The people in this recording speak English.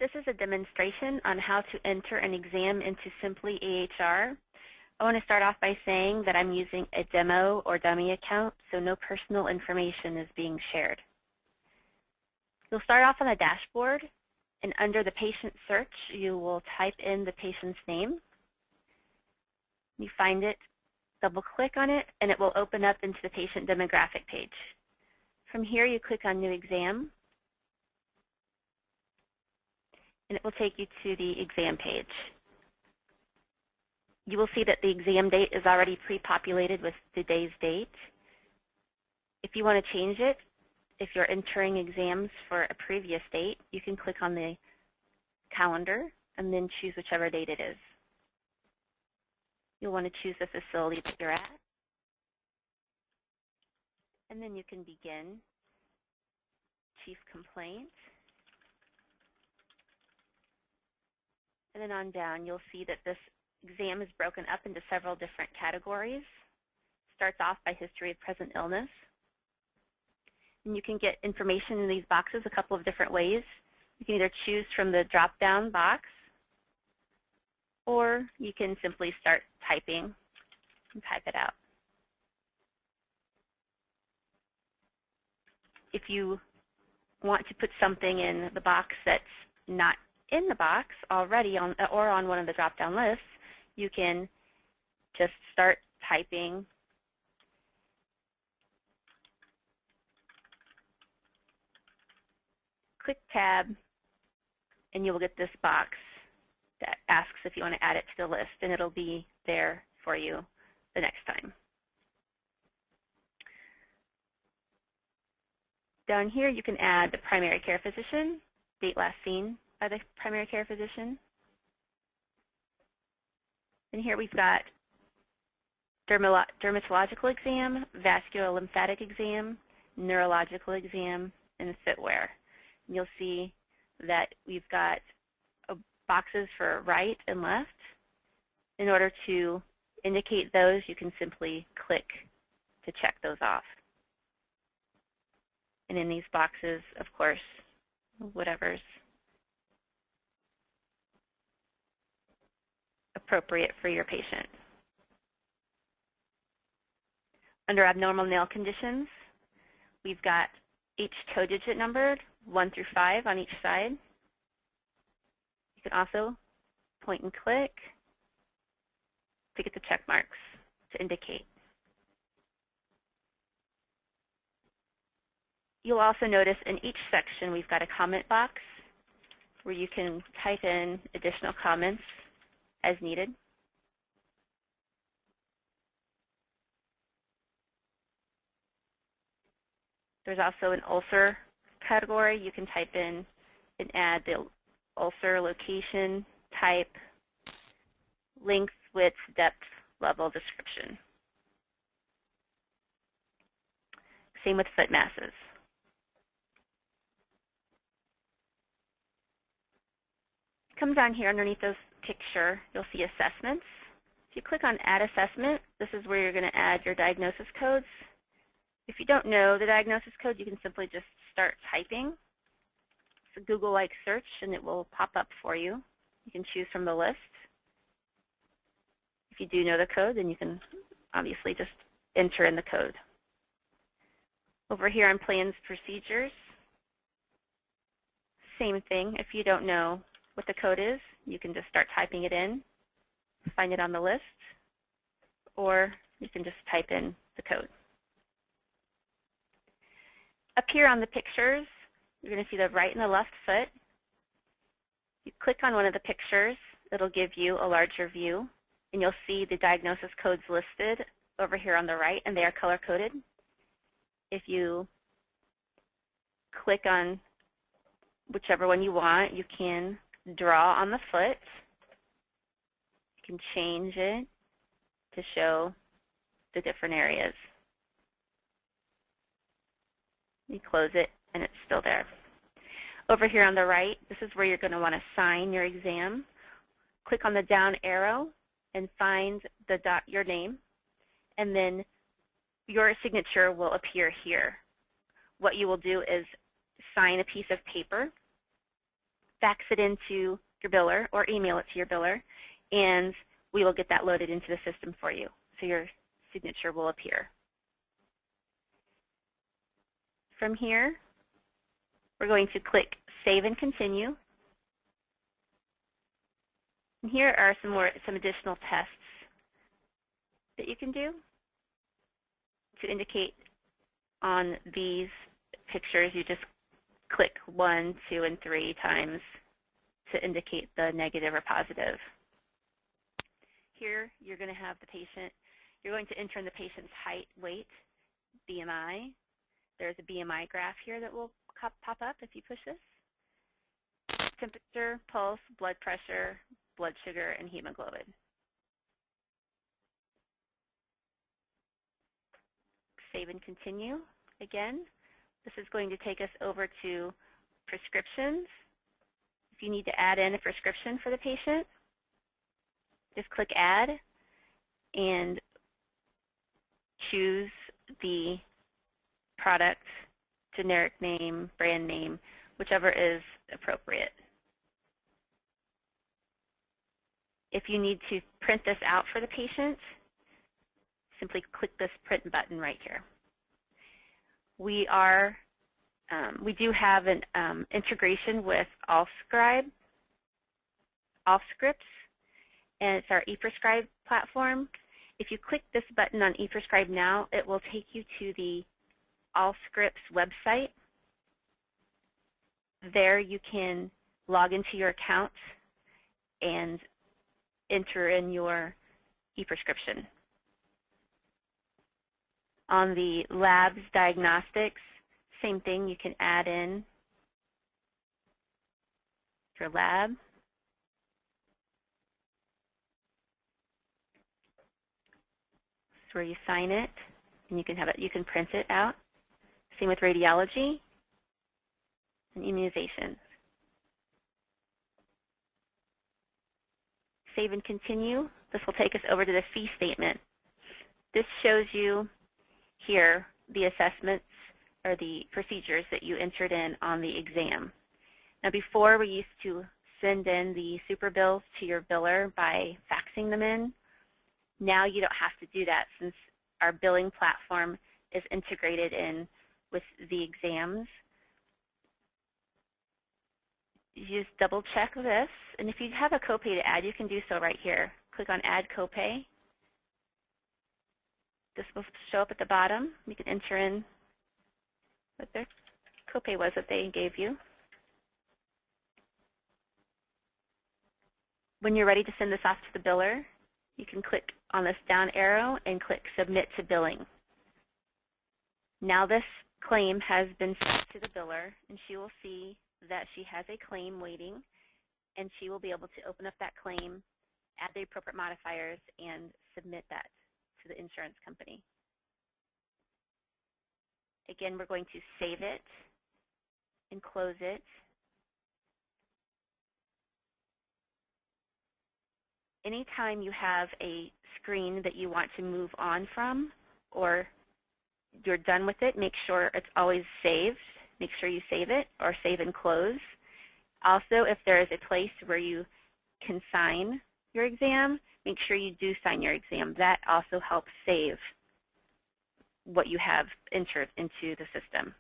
This is a demonstration on how to enter an exam into Simply EHR. I want to start off by saying that I'm using a demo or dummy account, so no personal information is being shared. You'll start off on the dashboard, and under the patient search, you will type in the patient's name. You find it, double-click on it, and it will open up into the patient demographic page. From here, you click on New Exam, and it will take you to the exam page. You will see that the exam date is already pre-populated with today's date. If you want to change it, if you're entering exams for a previous date, you can click on the calendar and then choose whichever date it is. You'll want to choose the facility that you're at. And then you can begin Chief Complaint. And then on down, you'll see that this exam is broken up into several different categories. Starts off by history of present illness. And you can get information in these boxes a couple of different ways. You can either choose from the drop-down box, or you can simply start typing and type it out. If you want to put something in the box that's not in the box already or on one of the drop-down lists, you can just start typing click Tab, and you will get this box that asks if you want to add it to the list, and it'll be there for you the next time. Down here, you can add the primary care physician, date last seen by the primary care physician. And here we've got dermatological exam, vascular lymphatic exam, neurological exam, and footwear. And you'll see that we've got boxes for right and left. In order to indicate those, you can simply click to check those off. And in these boxes, of course, whatever's appropriate for your patient. Under abnormal nail conditions, we've got each code digit numbered, 1 through 5 on each side. You can also point and click to get the check marks to indicate. You'll also notice in each section we've got a comment box where you can type in additional comments as needed. There's also an ulcer category. You can type in and add the ulcer location, type, length, width, depth, level, description. Same with foot masses. Come down here underneath this picture, you'll see assessments. If you click on Add Assessment, this is where you're going to add your diagnosis codes. If you don't know the diagnosis code, you can simply just start typing. It's a Google-like search, and it will pop up for you. You can choose from the list. If you do know the code, then you can obviously just enter in the code. Over here on Plans Procedures, same thing. If you don't know what the code is, you can just start typing it in, find it on the list, or you can just type in the code. Up here on the pictures, you're going to see the right and the left foot. You click on one of the pictures, it'll give you a larger view, and you'll see the diagnosis codes listed over here on the right, and they are color-coded. If you click on whichever one you want, you can draw on the foot. You can change it to show the different areas. You close it, and it's still there. Over here on the right, this is where you're going to want to sign your exam. Click on the down arrow and find your name, and then your signature will appear here. What you will do is sign a piece of paper fax it into your biller or email it to your biller, and we will get that loaded into the system for you. So your signature will appear. From here, we're going to click Save and Continue. And here are some additional tests that you can do to indicate on these pictures. You just click 1, 2, and 3 times to indicate the negative or positive. Here, you're going to have the patient, you're going to enter in the patient's height, weight, BMI. There's a BMI graph here that will pop up if you push this. Temperature, pulse, blood pressure, blood sugar, and hemoglobin. Save and continue. Again, this is going to take us over to prescriptions. If you need to add in a prescription for the patient, just click Add and choose the product, generic name, brand name, whichever is appropriate. If you need to print this out for the patient, simply click this print button right here. We do have an integration with Allscripts, and it's our ePrescribe platform. If you click this button on ePrescribe now, it will take you to the Allscripts website. There you can log into your account and enter in your e-prescription. On the labs diagnostics, same thing, you can add in your lab. This is where you sign it, and you can have it. You can print it out. Same with radiology and immunizations. Save and continue. This will take us over to the fee statement. This shows you here the assessments or the procedures that you entered in on the exam. Now before, we used to send in the super bills to your biller by faxing them in. Now you don't have to do that since our billing platform is integrated in with the exams. You just double check this, and if you have a copay to add, you can do so right here. Click on Add Copay. This will show up at the bottom. You can enter in what their copay was that they gave you. When you're ready to send this off to the biller, you can click on this down arrow and click Submit to Billing. Now this claim has been sent to the biller, and she will see that she has a claim waiting, and she will be able to open up that claim, add the appropriate modifiers, and submit that to the insurance company. Again, we're going to save it and close it. Anytime you have a screen that you want to move on from or you're done with it, make sure it's always saved. Make sure you save it or save and close. Also, if there is a place where you can sign your exam, make sure you do sign your exam. That also helps save what you have entered into the system.